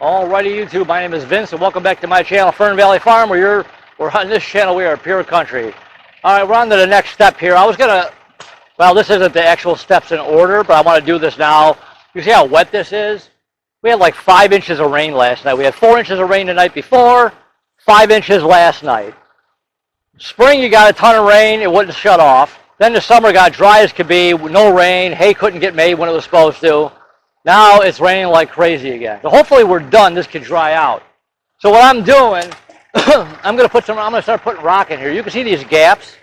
Alrighty, YouTube. My name is Vince, and welcome back to my channel, Fernvalley Farm. We're on this channel. We are pure country. All right, we're on to the next step here. Well, this isn't the actual steps in order, but I want to do this now. You see how wet this is? We had like 5 inches of rain last night. We had 4 inches of rain the night before, 5 inches last night. Spring, you got a ton of rain. It wouldn't shut off. Then the summer got dry as could be, no rain. Hay couldn't get made when it was supposed to. Now it's raining like crazy again. So hopefully we're done. This could dry out. So what I'm doing, I'm going to start putting rock in here. You can see these gaps.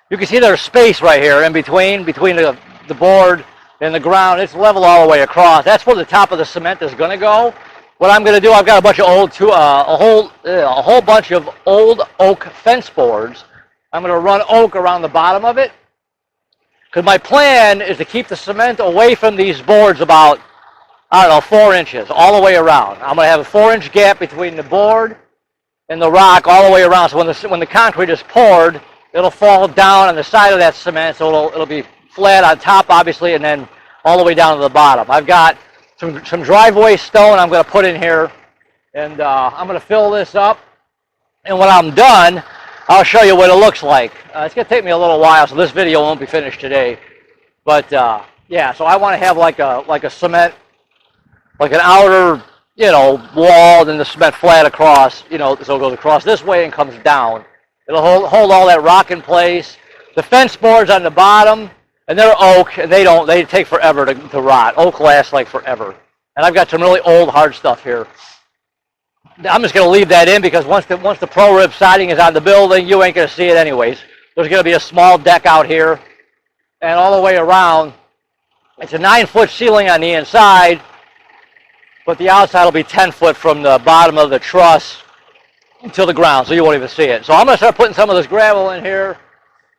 You can see there's space right here in between the board and the ground. It's level all the way across. That's where the top of the cement is going to go. What I'm going to do, I've got a bunch of a whole bunch of old oak fence boards. I'm going to run oak around the bottom of it. Because my plan is to keep the cement away from these boards about, 4 inches all the way around. I'm going to have a 4-inch gap between the board and the rock all the way around. So when the concrete is poured, it'll fall down on the side of that cement. So it'll be flat on top, obviously, and then all the way down to the bottom. I've got some driveway stone I'm going to put in here, and I'm going to fill this up. And when I'm done, I'll show you what it looks like. It's going to take me a little while, so this video won't be finished today. But yeah, so I want to have like a cement, like an outer, wall, and then the cement flat across, so it goes across this way and comes down. It'll hold all that rock in place. The fence boards on the bottom, and they're oak, and they take forever to rot. Oak lasts like forever. And I've got some really old hard stuff here. I'm just going to leave that in because once the pro rib siding is on the building, you ain't going to see it anyways. There's going to be a small deck out here, and all the way around, it's a 9-foot ceiling on the inside, but the outside will be 10 foot from the bottom of the truss to the ground, so you won't even see it. So I'm going to start putting some of this gravel in here,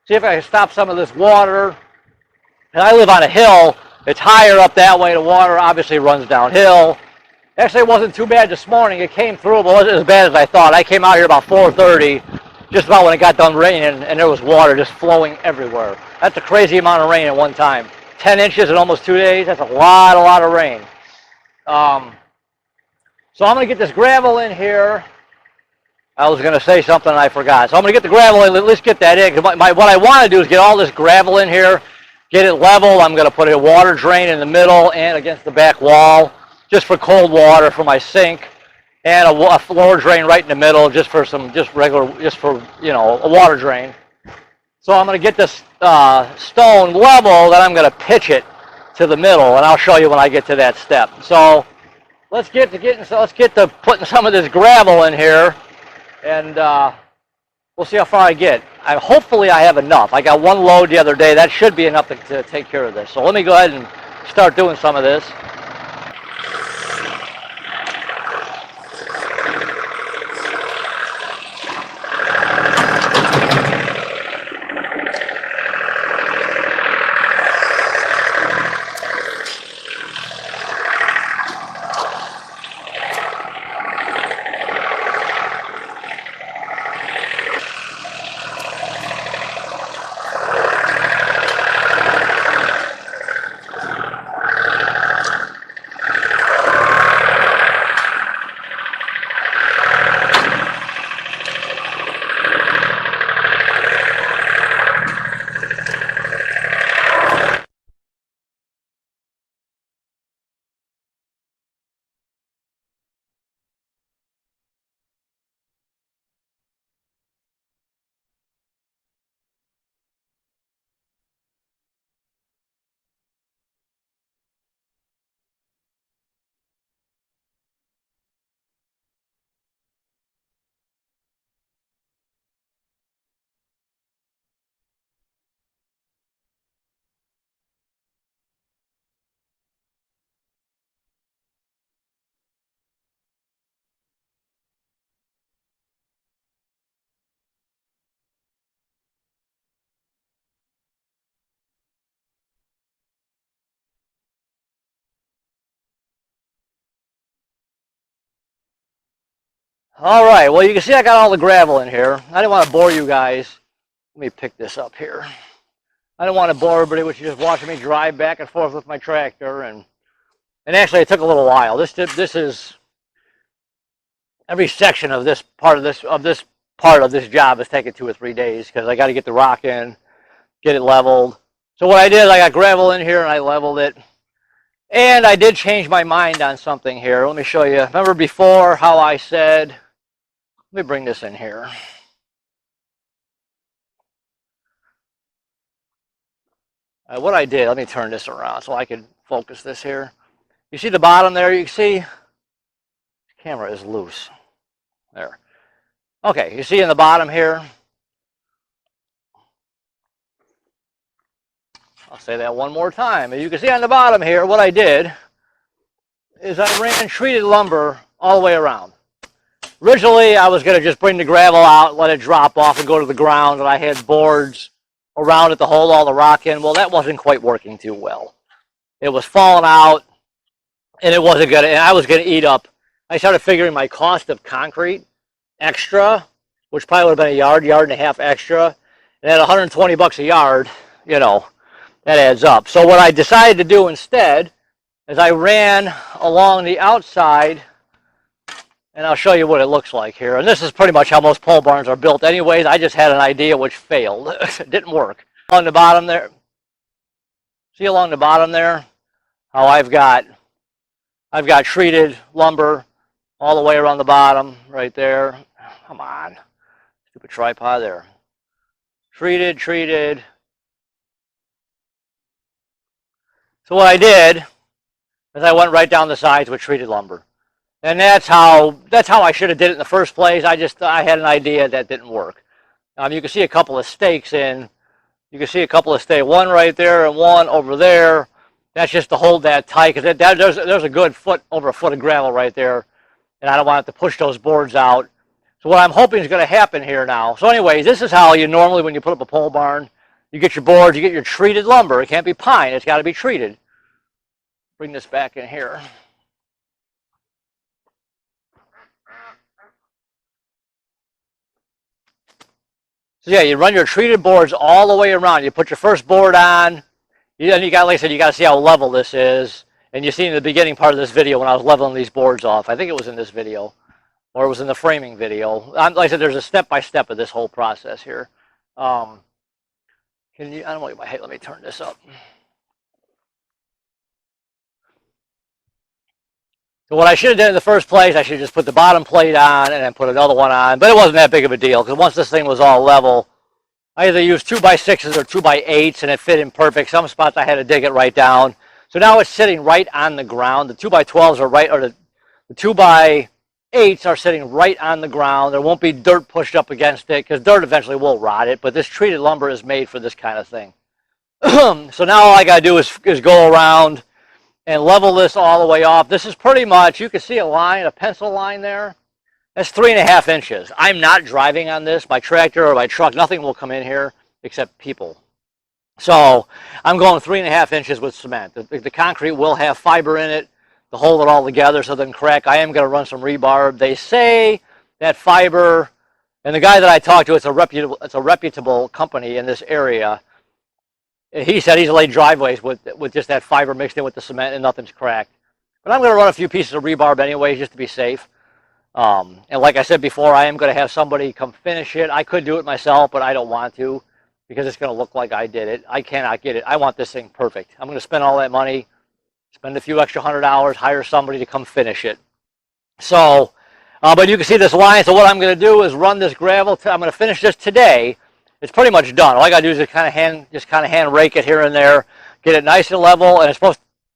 see if I can stop some of this water. And I live on a hill. It's higher up that way. The water obviously runs downhill. Actually, it wasn't too bad this morning. It came through, but it wasn't as bad as I thought. I came out here about 4:30, just about when it got done raining, and there was water just flowing everywhere. That's a crazy amount of rain at one time. 10 inches in almost 2 days. That's a lot of rain. So I'm going to get this gravel in here. I was going to say something and I forgot. So I'm going to get the gravel in. Let's get that in. What I want to do is get all this gravel in here, get it level. I'm going to put a water drain in the middle and against the back wall, just for cold water for my sink, and a floor drain right in the middle, just for a water drain. So I'm going to get this stone level, then I'm going to pitch it to the middle, and I'll show you when I get to that step. So let's get to putting some of this gravel in here, and we'll see how far I get. Hopefully I have enough. I got one load the other day. That should be enough to take care of this. So let me go ahead and start doing some of this. All right, well, you can see I got all the gravel in here. I didn't want to bore you guys. Let me pick this up here. I didn't want to bore everybody with you just watching me drive back and forth with my tractor. And And actually, it took a little while. This is every section of this part of this job has taken 2 or 3 days because I got to get the rock in, get it leveled. So what I did, I got gravel in here and I leveled it. And I did change my mind on something here. Let me show you. Remember before how I said, let me bring this in here. What I did, let me turn this around so I can focus this here. You see the bottom there? You can see the camera is loose. There. Okay, you see in the bottom here? I'll say that one more time. As you can see on the bottom here, what I did is I ran treated lumber all the way around. Originally, I was going to just bring the gravel out, let it drop off and go to the ground, and I had boards around it to hold all the rock in. Well, that wasn't quite working too well. It was falling out, and it wasn't going to, and I was going to eat up. I started figuring my cost of concrete extra, which probably would have been a yard and a half extra, and at 120 bucks a yard, you know, that adds up. So what I decided to do instead is I ran along the outside, and I'll show you what it looks like here. And this is pretty much how most pole barns are built anyways. I just had an idea which failed. It didn't work. On the bottom there, see along the bottom there how I've got treated lumber all the way around the bottom right there. Come on, stupid tripod there. Treated. So what I did is I went right down the sides with treated lumber. And that's how I should have did it in the first place. I had an idea that didn't work. You can see a couple of stakes in. You can see a couple of stakes, one right there and one over there. That's just to hold that tight because there's a good over a foot of gravel right there, and I don't want to push those boards out. So what I'm hoping is going to happen here now. So anyways, this is how you normally, when you put up a pole barn, you get your boards, you get your treated lumber. It can't be pine. It's got to be treated. Bring this back in here. So yeah, you run your treated boards all the way around. You put your first board on. Then you got, like I said, you got to see how level this is. And you see in the beginning part of this video when I was leveling these boards off. I think it was in this video, or it was in the framing video. Like I said, there's a step-by-step of this whole process here. I don't want my head. Let me turn this up. So what I should have done in the first place, I should have just put the bottom plate on and then put another one on. But it wasn't that big of a deal because once this thing was all level, I either used 2x6s or 2x8s and it fit in perfect. Some spots I had to dig it right down. So now it's sitting right on the ground. The 2x12s are right, or the 2x8s are sitting right on the ground. There won't be dirt pushed up against it because dirt eventually will rot it. But this treated lumber is made for this kind of thing. So now all I got to do is go around and level this all the way off. This is pretty much, you can see a line, a pencil line there. That's 3.5 inches. I'm not driving on this. My tractor or my truck, nothing will come in here except people. So I'm going 3.5 inches with cement. The concrete will have fiber in it to hold it all together so it doesn't crack. I am going to run some rebarb. They say that fiber, and the guy that I talked to, it's a reputable company in this area. He said he's laid driveways with just that fiber mixed in with the cement and nothing's cracked. But I'm going to run a few pieces of rebarb anyway just to be safe. And like I said before, I am going to have somebody come finish it. I could do it myself, but I don't want to because it's going to look like I did it. I cannot get it. I want this thing perfect. I'm going to spend all that money, spend a few extra $100, hire somebody to come finish it. So, but you can see this line. So what I'm going to do is run this gravel. I'm going to finish this today. It's pretty much done. All I got to do is just kind of hand rake it here and there, get it nice and level. And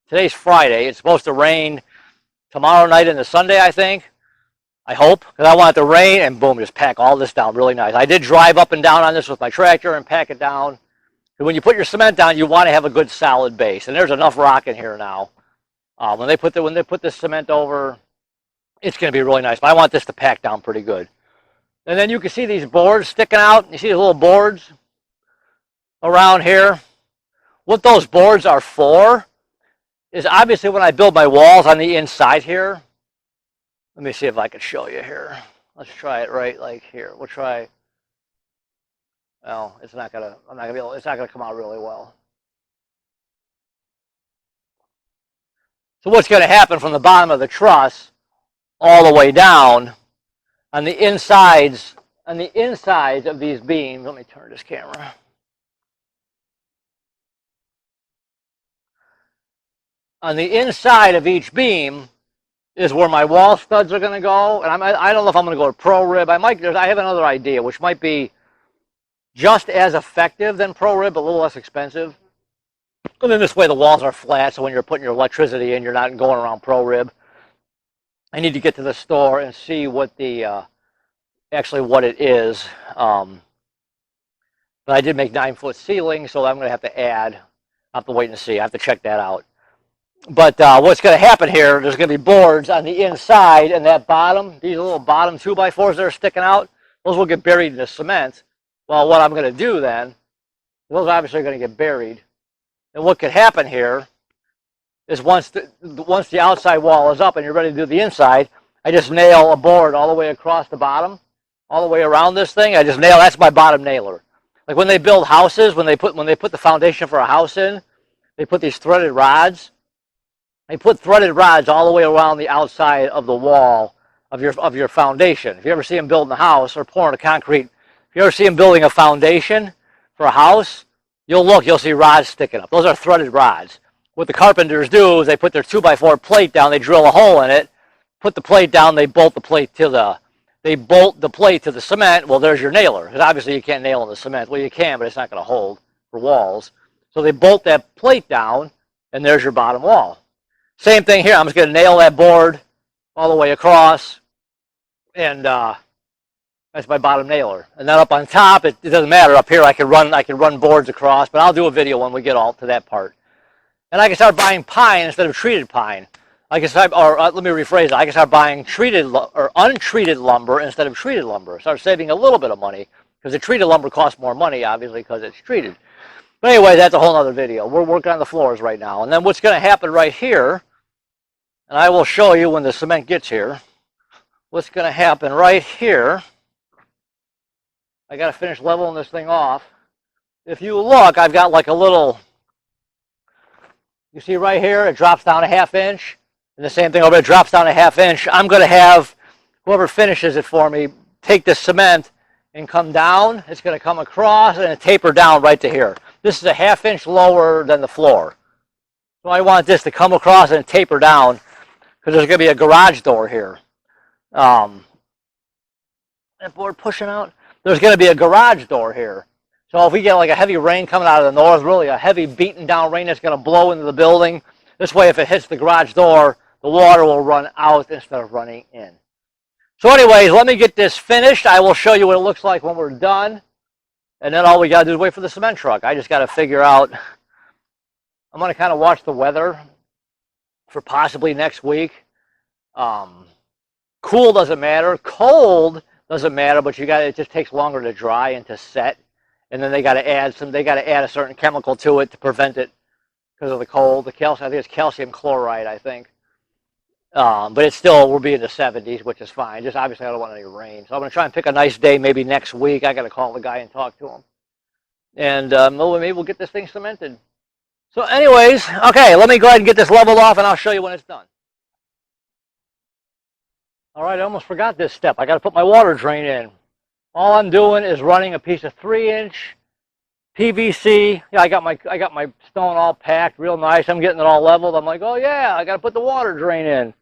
today's Friday. It's supposed to rain tomorrow night into Sunday, I think. I hope, because I want it to rain and boom, just pack all this down really nice. I did drive up and down on this with my tractor and pack it down. And when you put your cement down, you want to have a good solid base. And there's enough rock in here now. When they put this cement over, it's going to be really nice. But I want this to pack down pretty good. And then you can see these boards sticking out. You see these little boards around here. What those boards are for is obviously when I build my walls on the inside here. Let me see if I can show you here. Let's try it right like here. We'll try. Well, it's not gonna come out really well. So what's going to happen from the bottom of the truss all the way down on the insides of these beams. Let me turn this camera. On the inside of each beam is where my wall studs are going to go, and I don't know if I'm going to go to pro rib. I have another idea, which might be just as effective than pro rib, but a little less expensive. And then this way the walls are flat, so when you're putting your electricity in, you're not going around pro rib. I need to get to the store and see what the actually what it is. But I did make 9-foot ceilings, so I'm going to have to add. I have to wait and see. I have to check that out. But what's going to happen here, there's going to be boards on the inside, and that bottom, these little bottom 2x4s that are sticking out, those will get buried in the cement. Well, what I'm going to do then, those obviously are going to get buried. And what could happen here is once the outside wall is up and you're ready to do the inside, I just nail a board all the way across the bottom, all the way around this thing. I just nail, that's my bottom nailer. Like when they build houses, when they put the foundation for a house in, they put these threaded rods. They put threaded rods all the way around the outside of the wall of your foundation. If you ever see them building a house or pouring a concrete, if you ever see them building a foundation for a house, you'll see rods sticking up. Those are threaded rods. What the carpenters do is they put their 2x4 plate down, they drill a hole in it, put the plate down, they bolt the plate to the cement. Well, there's your nailer. Because obviously you can't nail in the cement. Well, you can, but it's not going to hold for walls. So they bolt that plate down, and there's your bottom wall. Same thing here. I'm just going to nail that board all the way across, and that's my bottom nailer. And then up on top, it doesn't matter. Up here, I can run boards across, but I'll do a video when we get all to that part. And I can start buying pine instead of treated pine. Let me rephrase it. I can start buying treated or untreated lumber instead of treated lumber. Start saving a little bit of money, because the treated lumber costs more money, obviously, because it's treated. But anyway, that's a whole other video. We're working on the floors right now. And then what's going to happen right here, and I will show you when the cement gets here, what's going to happen right here, I got to finish leveling this thing off. If you look, I've got like a little, you see right here, it drops down a 1/2 inch. And the same thing over there, it drops down a 1/2 inch. I'm going to have whoever finishes it for me take this cement and come down. It's going to come across and taper down right to here. This is a 1/2 inch lower than the floor. So I want this to come across and taper down, because there's going to be a garage door here. That board pushing out. There's going to be a garage door here. So if we get like a heavy rain coming out of the north, really a heavy beaten down rain that's going to blow into the building, this way if it hits the garage door, the water will run out instead of running in. So anyways, let me get this finished. I will show you what it looks like when we're done. And then all we got to do is wait for the cement truck. I just got to figure out, I'm going to kind of watch the weather for possibly next week. Cool doesn't matter. Cold doesn't matter, but it just takes longer to dry and to set. And then they got to add a certain chemical to it to prevent it because of the cold. The calcium, I think it's calcium chloride, I think. But it's still, we'll be in the 70s, which is fine. Just obviously I don't want any rain. So I'm going to try and pick a nice day maybe next week. I got to call the guy and talk to him. And maybe we'll get this thing cemented. So anyways, okay, let me go ahead and get this leveled off, and I'll show you when it's done. All right, I almost forgot this step. I got to put my water drain in. All I'm doing is running a piece of 3-inch PVC. Yeah, I got my stone all packed real nice. I'm getting it all leveled. I'm like, oh yeah, I got to put the water drain in.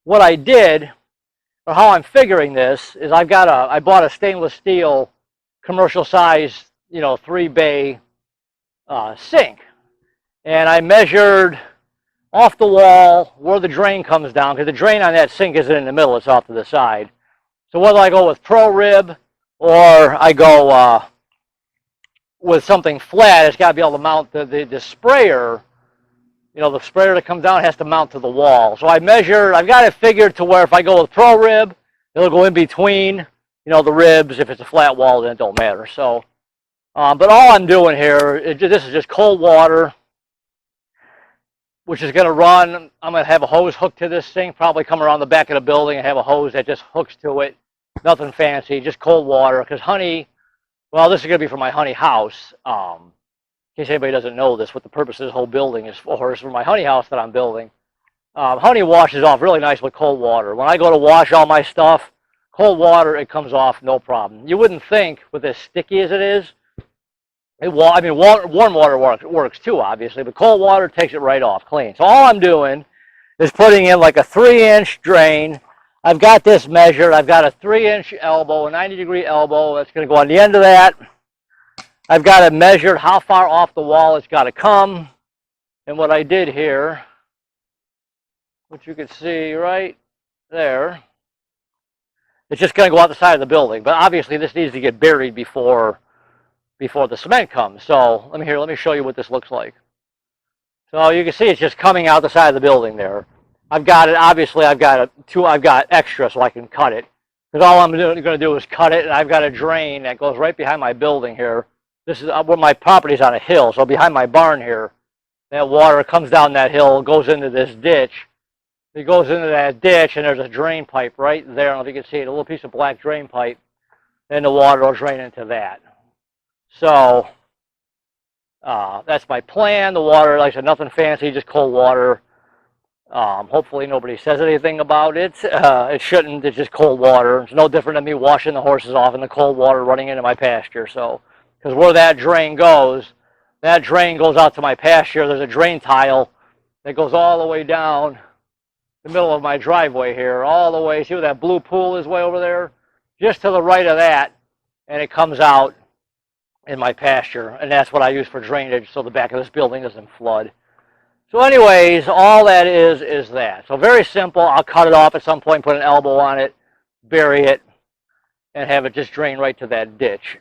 What I did, or how I'm figuring this, is I bought a stainless steel commercial size, 3-bay sink. And I measured off the wall where the drain comes down, because the drain on that sink isn't in the middle, it's off to the side. So whether I go with Pro Rib or I go with something flat, it's got to be able to mount the sprayer. The sprayer that comes down has to mount to the wall. So I've got it figured to where if I go with Pro Rib, it'll go in between, the ribs. If it's a flat wall, then it don't matter. So, but all I'm doing here, this is just cold water, which is going to run. I'm going to have a hose hooked to this thing, probably come around the back of the building and have a hose that just hooks to it. Nothing fancy, just cold water. Because honey, well, this is going to be for my honey house. In case anybody doesn't know this, what the purpose of this whole building is for my honey house that I'm building. Honey washes off really nice with cold water. When I go to wash all my stuff, cold water, it comes off no problem. You wouldn't think with as sticky as it is, I mean, warm water works too, obviously, but cold water takes it right off clean. So all I'm doing is putting in like a 3-inch drain. I've got this measured. I've got a 3-inch elbow, a 90-degree elbow. That's going to go on the end of that. I've got it measured how far off the wall it's got to come. And what I did here, which you can see right there, it's just going to go out the side of the building. But obviously, this needs to get buried before the cement comes. So let me show you what this looks like. So you can see it's just coming out the side of the building there. I've got it. Obviously, I've got extra so I can cut it. Because all I'm going to do is cut it, and I've got a drain that goes right behind my building here. This is where my property's on a hill, so behind my barn here, that water comes down that hill, goes into this ditch. It goes into that ditch, and there's a drain pipe right there. I don't know if you can see it, a little piece of black drain pipe, and the water will drain into that. So that's my plan. The water, like I said, nothing fancy, just cold water. Hopefully nobody says anything about it. It shouldn't. It's just cold water. It's no different than me washing the horses off in the cold water running into my pasture. So, because where that drain goes out to my pasture. There's a drain tile that goes all the way down the middle of my driveway here, all the way. See where that blue pool is way over there? Just to the right of that, and it comes out in my pasture, and that's what I use for drainage so the back of this building doesn't flood. So anyways, all that is that. So very simple. I'll cut it off at some point, put an elbow on it, bury it, and have it just drain right to that ditch.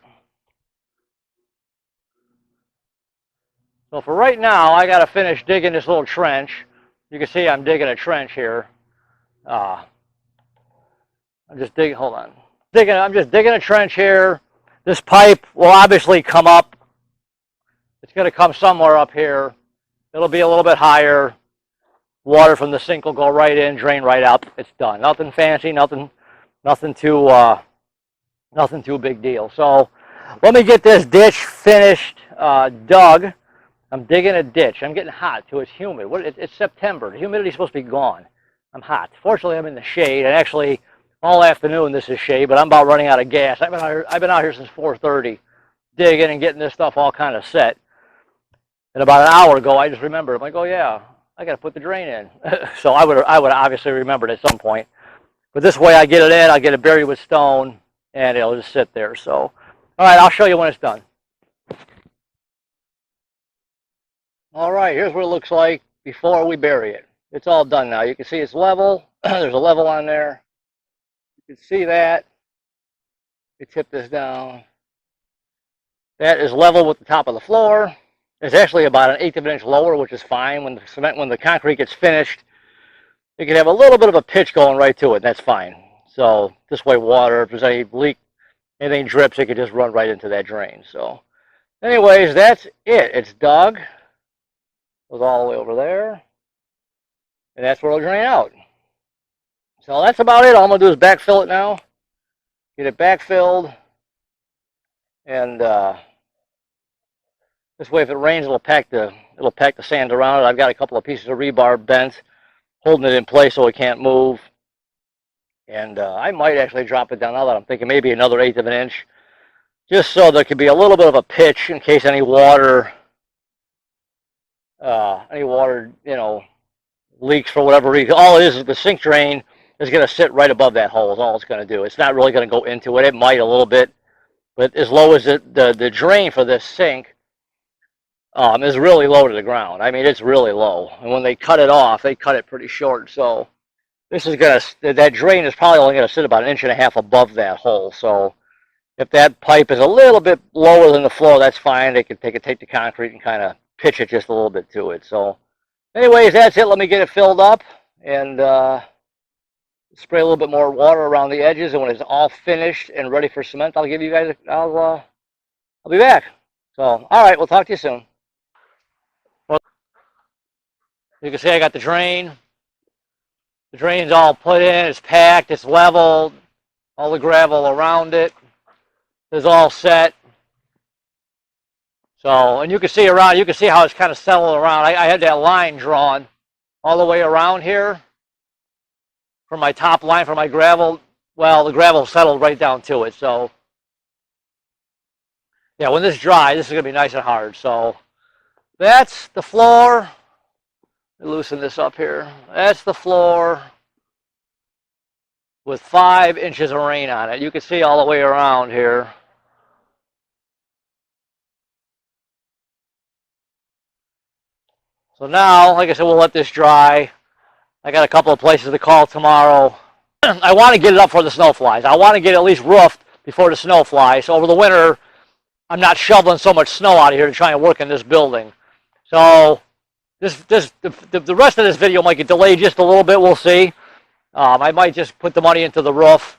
So for right now, I got to finish digging this little trench. You can see I'm digging a trench here. I'm just digging, hold on. I'm just digging a trench here. This pipe will obviously come up. It's going to come somewhere up here. It'll be a little bit higher. Water from the sink will go right in, drain right out. It's done. Nothing fancy, nothing too big deal. So let me get this ditch finished, dug. I'm digging a ditch. I'm getting hot too. It's humid. It's September. The humidity's supposed to be gone. I'm hot. Fortunately, I'm in the shade, and actually all afternoon this is shade, but I'm about running out of gas. I've been out here since 4:30, digging and getting this stuff all kind of set. And about an hour ago, I just remembered. I'm like, oh yeah, I got to put the drain in. So I would obviously remembered at some point. But this way, I get it in, I get it buried with stone, and it'll just sit there. So, all right, I'll show you when it's done. All right, here's what it looks like before we bury it. It's all done now. You can see it's level. There's a level on there. You can see that. You tip this down. That is level with the top of the floor. It's actually about an 1/8 of an inch lower, which is fine. When the concrete gets finished, you can have a little bit of a pitch going right to it, and that's fine. So this way, water, if there's any leak, anything drips, it can just run right into that drain. So anyways, that's it. It's dug. Goes all the way over there. And that's where it'll drain out. So that's about it. All I'm going to do is backfill it now. Get it backfilled. And this way, if it rains, it'll pack the sand around it. I've got a couple of pieces of rebar bent, holding it in place so it can't move. And I might actually drop it down now that I'm thinking maybe another 1/8 of an inch, just so there could be a little bit of a pitch in case any water, leaks for whatever reason. All it is the sink drain is going to sit right above that hole. Is all it's going to do. It's not really going to go into it. It might a little bit, but as low as the drain for this sink is really low to the ground. I mean, it's really low. And when they cut it off, they cut it pretty short. So this is that drain is probably only going to sit about 1.5 inches above that hole. So if that pipe is a little bit lower than the floor, that's fine. They could take the concrete and kind of pitch it just a little bit to it. So anyways, that's it. Let me get it filled up and spray a little bit more water around the edges. And when it's all finished and ready for cement, I'll give you guys. I'll be back. So all right, we'll talk to you soon. Well, you can see I got the drain. The drain's all put in. It's packed. It's leveled. All the gravel around it is all set. So, and you can see how it's kind of settled around. I had that line drawn all the way around here from my top line for my gravel. Well, the gravel settled right down to it. So, yeah, when this is dry, this is going to be nice and hard. So, that's the floor. Loosen this up here. That's the floor with 5 inches of rain on it. You can see all the way around here. So now, like I said, we'll let this dry. I got a couple of places to call tomorrow. I want to get it up for the snow flies. I want to get it at least roofed before the snow flies. So over the winter, I'm not shoveling so much snow out of here to try and work in this building. So the rest of this video might get delayed just a little bit. We'll see. I might just put the money into the roof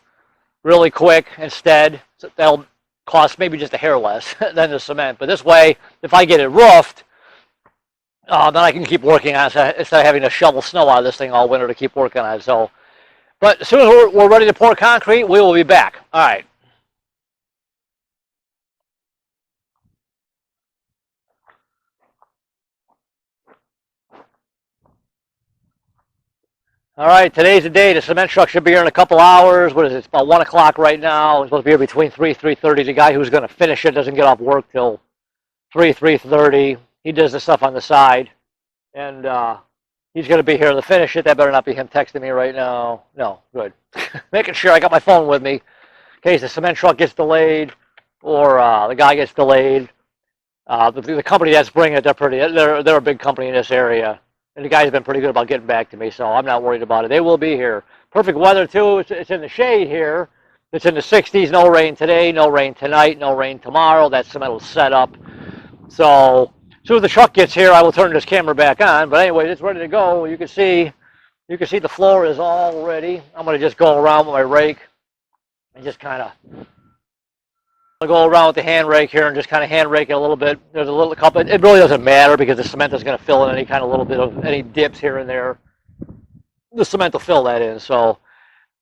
really quick instead. So that'll cost maybe just a hair less than the cement. But this way, if I get it roofed, then I can keep working on it instead of having to shovel snow out of this thing all winter to keep working on it. So, but as soon as we're ready to pour concrete, we will be back. All right. All right, today's the day. The cement truck should be here in a couple hours. What is it? It's about 1 o'clock right now. It's supposed to be here between 3:30. The guy who's going to finish it doesn't get off work till 3:30. He does the stuff on the side. And he's going to be here to finish it. That better not be him texting me right now. No, good. Making sure I got my phone with me in case the cement truck gets delayed or the guy gets delayed. The company that's bringing it, they're a big company in this area. And the guy's been pretty good about getting back to me, so I'm not worried about it. They will be here. Perfect weather, too. It's in the shade here. It's in the 60s. No rain today, no rain tonight, no rain tomorrow. That cement will set up. So as soon as the truck gets here, I will turn this camera back on. But anyway, it's ready to go. You can see the floor is all ready. I'm going to just go around with my rake and just kind of go around with the hand rake here and just kind of hand rake it a little bit. There's a little couple. It really doesn't matter because the cement is going to fill in any kind of little bit of any dips here and there. The cement will fill that in. So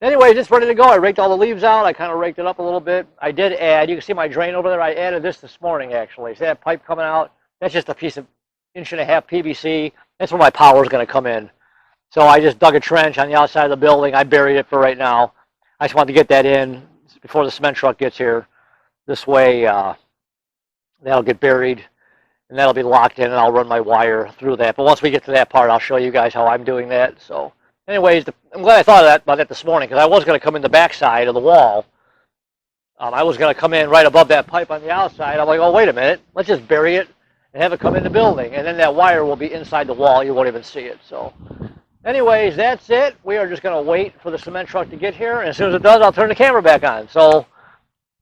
anyway, just ready to go. I raked all the leaves out. I kind of raked it up a little bit. I did add. You can see my drain over there. I added this morning actually. See that pipe coming out? That's just a piece of 1.5 inch PVC. That's where my power is going to come in. So I just dug a trench on the outside of the building. I buried it for right now. I just wanted to get that in before the cement truck gets here. This way, that'll get buried, and that'll be locked in, and I'll run my wire through that. But once we get to that part, I'll show you guys how I'm doing that. So anyways, I'm glad I thought about that this morning, because I was going to come in the back side of the wall. I was going to come in right above that pipe on the outside. I'm like, oh, wait a minute. Let's just bury it and have it come in the building. And then that wire will be inside the wall. You won't even see it. So anyways, that's it. We are just going to wait for the cement truck to get here. And as soon as it does, I'll turn the camera back on. So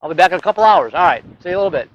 I'll be back in a couple hours. All right. See you in a little bit.